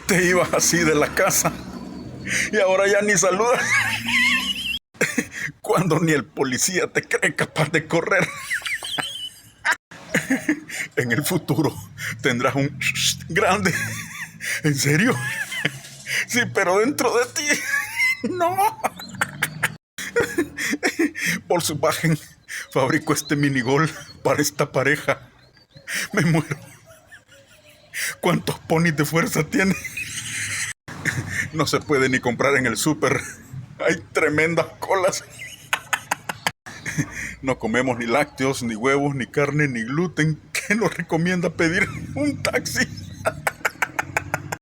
Te ibas así de la casa y ahora ya ni saludas cuando ni el policía te cree capaz de correr. En el futuro tendrás un grande. ¿En serio? Sí, pero dentro de ti. No. Volkswagen fabricó este minigol para esta pareja. Me muero. ¿Cuántos ponis de fuerza tiene? No se puede ni comprar en el súper. Hay tremendas colas. No comemos ni lácteos, ni huevos, ni carne, ni gluten. ¿Qué nos recomienda pedir un taxi?